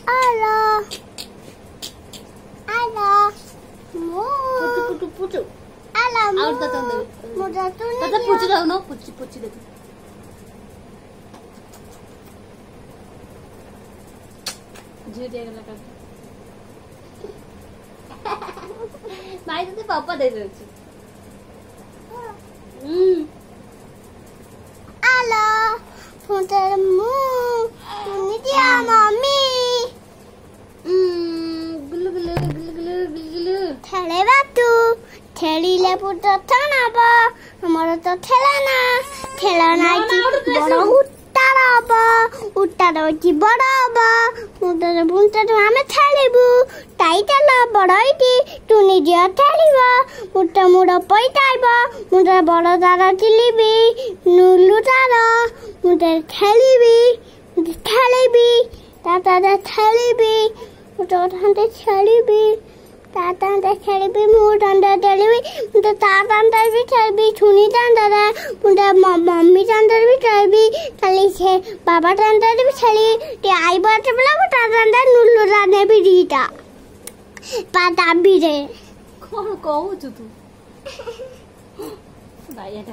Alo. Alo. Mu. Pucu. Alo. Out tata undu. Muda tu ni. Tata pucu dah no pucu dah. झूठ है लगा भाई तो पापा दे दे Alo. Muda mu. Ni dia mami. गुल्लू गुल्लू गुल्लू गुल्लू गुल्लू खेले बातू खेलिले put थानाबा हमर तो खेलाना खेलाना की बड़ उट्टाराबा उट्टारा की बड़ाबा मुदर बुंता तो हमें खेलिबू टाइटल बड़ाईटी तू निजे खेलिबा मुट्टा मुड़ा पइटाइबा मुदर बड़ दादा चिलिबी नुलु दादा मुदर खेलिबी ताता खेलिबी मुदर हंते खेलिबी ताता खेलिबी मुदर खेलिबी मुदर ताता भी खेलिबी छुनी ताता मुदर मम्मी ताता भी खेलिबी खाली से बाबा ताता भी खेली ते आई बात बोला वो ताता नुल्लू दादा भी दीता पाता भी रे कौन कहू तू भाई